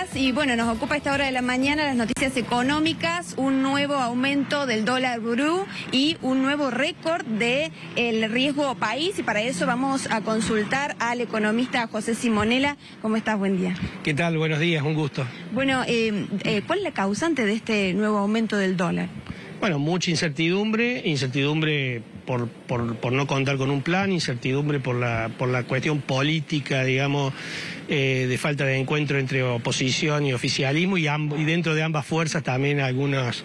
días y bueno, nos ocupa a esta hora de la mañana las noticias económicas, un nuevo aumento del dólar blue y un nuevo récord del riesgo país, y para eso vamos a consultar al economista José Simonella. ¿Cómo estás? Buen día. ¿Qué tal? Buenos días, un gusto. Bueno, ¿cuál es la causante de este nuevo aumento del dólar? Bueno, mucha incertidumbre por no contar con un plan, incertidumbre por la cuestión política, digamos, de falta de encuentro entre oposición y oficialismo, y dentro de ambas fuerzas también algunos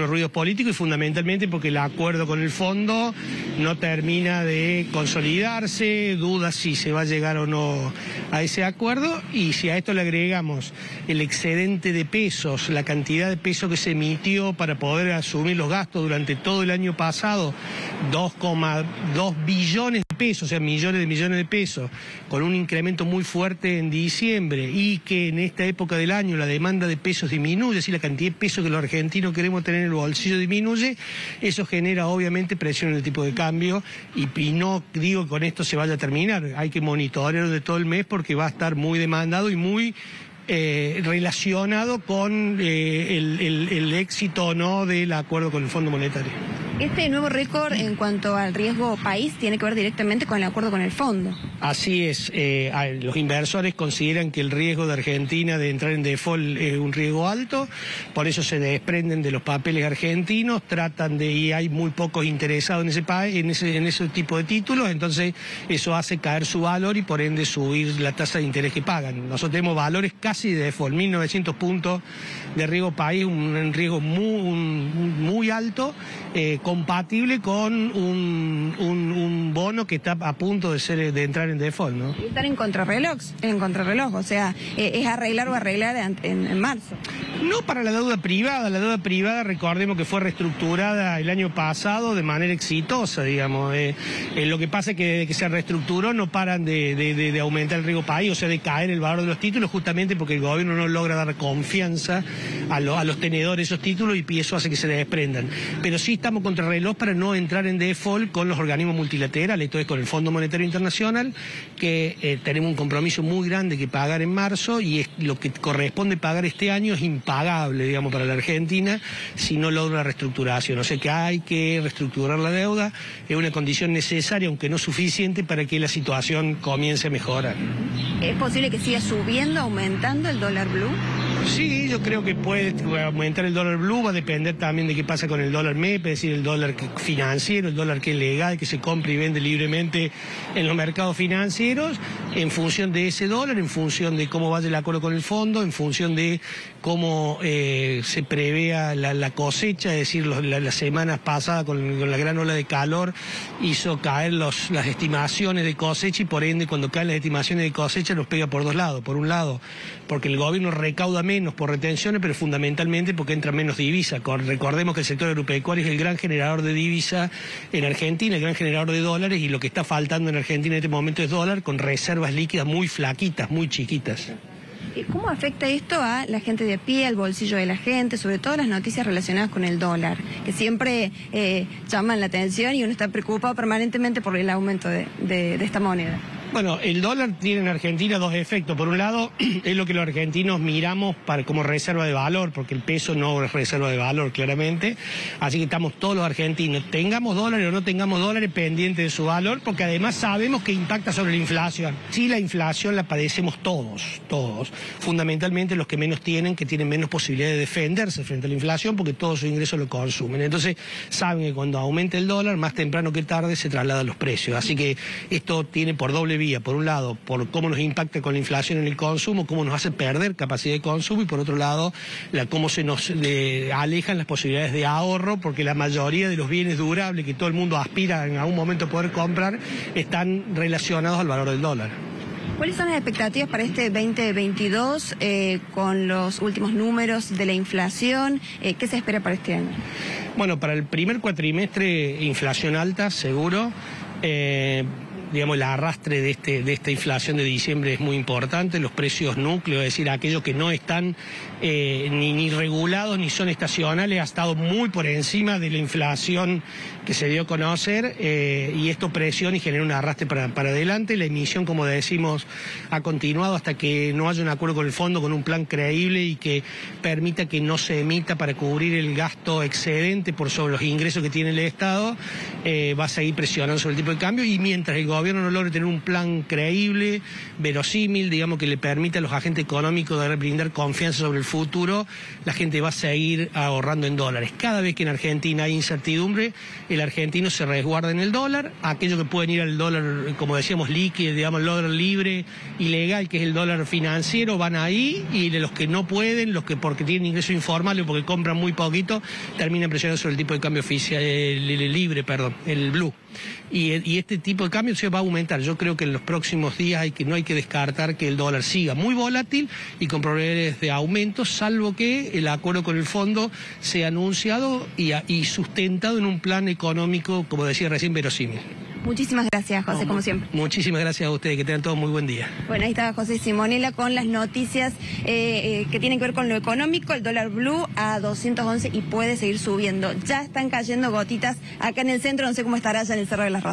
ruidos políticos, y fundamentalmente porque el acuerdo con el fondo no termina de consolidarse, dudas si se va a llegar o no a ese acuerdo, y si a esto le agregamos el excedente de pesos, la cantidad de pesos que se emitió para poder asumir los gastos durante todo el año pasado, 2,2 billones de pesos, o sea, millones de pesos, con un incremento muy fuerte en diciembre, y que en esta época del año la demanda de pesos disminuye, es decir, la cantidad de pesos que los argentinos queremos tener en el bolsillo disminuye, eso genera obviamente presión en el tipo de cambio, y no digo que con esto se vaya a terminar, hay que monitorearlo de todo el mes porque va a estar muy demandado y muy relacionado con el éxito o no del acuerdo con el Fondo Monetario. Este nuevo récord en cuanto al riesgo país tiene que ver directamente con el acuerdo con el fondo. Así es, los inversores consideran que el riesgo de Argentina de entrar en default es un riesgo alto, por eso se desprenden de los papeles argentinos, y hay muy pocos interesados en ese tipo de títulos, entonces eso hace caer su valor y por ende subir la tasa de interés que pagan. Nosotros tenemos valores casi de default, 1.900 puntos de riesgo país, un riesgo muy alto, compatible con un bono que está a punto de entrar en default, ¿no? Y estar en contrarreloj, o sea, es arreglar o arreglar en marzo. No para la deuda privada recordemos que fue reestructurada el año pasado de manera exitosa, digamos. Lo que pasa es que desde que se reestructuró no paran de aumentar el riesgo país, o sea, de caer el valor de los títulos, justamente porque el gobierno no logra dar confianza a los tenedores de esos títulos, y eso hace que se desprendan. Pero sí estamos contra reloj para no entrar en default con los organismos multilaterales, esto es con el Fondo Monetario Internacional, que tenemos un compromiso muy grande que pagar en marzo, y lo que corresponde pagar este año es impagable, digamos, para la Argentina si no logra la reestructuración. O sea que hay que reestructurar la deuda, es una condición necesaria, aunque no suficiente, para que la situación comience a mejorar. ¿Es posible que siga subiendo, aumentando el dólar blue? Sí, yo creo que puede aumentar el dólar blue, va a depender también de qué pasa con el dólar MEP, es decir, el dólar financiero, el dólar que es legal, que se compra y vende libremente en los mercados financieros, en función de ese dólar, en función de cómo vaya el acuerdo con el fondo, en función de cómo se prevea la cosecha, es decir, las semanas pasadas con la gran ola de calor hizo caer las estimaciones de cosecha, y por ende cuando caen las estimaciones de cosecha nos pega por dos lados. Por un lado, porque el gobierno recauda menos por retenciones, pero fundamentalmente porque entra menos divisa. Recordemos que el sector agropecuario es el gran generador de divisa en Argentina, el gran generador de dólares, y lo que está faltando en Argentina en este momento es dólar, con reservas líquidas muy flaquitas, muy chiquitas. ¿Cómo afecta esto a la gente de a pie, al bolsillo de la gente, sobre todo las noticias relacionadas con el dólar, que siempre llaman la atención y uno está preocupado permanentemente por el aumento de esta moneda? Bueno, el dólar tiene en Argentina dos efectos. Por un lado, es lo que los argentinos miramos como reserva de valor, porque el peso no es reserva de valor, claramente. Así que estamos todos los argentinos, tengamos dólares o no tengamos dólares, pendientes de su valor, porque además sabemos que impacta sobre la inflación. Sí, la inflación la padecemos todos. Fundamentalmente los que menos tienen, que tienen menos posibilidad de defenderse frente a la inflación, porque todos sus ingresos lo consumen. Entonces, saben que cuando aumente el dólar, más temprano que tarde se trasladan los precios. Así que esto tiene por doble vía. Por un lado, por cómo nos impacta con la inflación en el consumo, cómo nos hace perder capacidad de consumo, y por otro lado, cómo se nos alejan las posibilidades de ahorro, porque la mayoría de los bienes durables que todo el mundo aspira en algún momento a poder comprar están relacionados al valor del dólar. ¿Cuáles son las expectativas para este 2022 con los últimos números de la inflación? ¿Qué se espera para este año? Bueno, para el primer cuatrimestre, inflación alta, seguro. digamos, el arrastre de esta inflación de diciembre es muy importante. Los precios núcleos, es decir, aquellos que no están ni regulados ni son estacionales, ha estado muy por encima de la inflación que se dio a conocer, y esto presiona y genera un arrastre para adelante. La emisión, como decimos, ha continuado hasta que no haya un acuerdo con el fondo, con un plan creíble y que permita que no se emita para cubrir el gasto excedente por sobre los ingresos que tiene el Estado. Va a seguir presionando sobre el tipo de cambio, y mientras el gobierno no logre tener un plan creíble, verosímil, digamos, que le permita a los agentes económicos de brindar confianza sobre el futuro, la gente va a seguir ahorrando en dólares. Cada vez que en Argentina hay incertidumbre, el argentino se resguarda en el dólar. Aquellos que pueden ir al dólar, como decíamos, líquido, digamos, el dólar libre y legal, que es el dólar financiero, van ahí, y de los que no pueden, los que porque tienen ingreso informal o porque compran muy poquito, terminan presionando sobre el tipo de cambio oficial, el blue. Y este tipo de cambio se va a aumentar. Yo creo que en los próximos días no hay que descartar que el dólar siga muy volátil y con probabilidades de aumento, salvo que el acuerdo con el fondo sea anunciado y sustentado en un plan económico, como decía recién, verosímil. Muchísimas gracias, José, como siempre. Muchísimas gracias a ustedes, que tengan todos muy buen día. Bueno, ahí estaba José Simonella con las noticias que tienen que ver con lo económico. El dólar blue a 211 y puede seguir subiendo. Ya están cayendo gotitas acá en el centro, no sé cómo estará allá en el Cerro de las Rosas.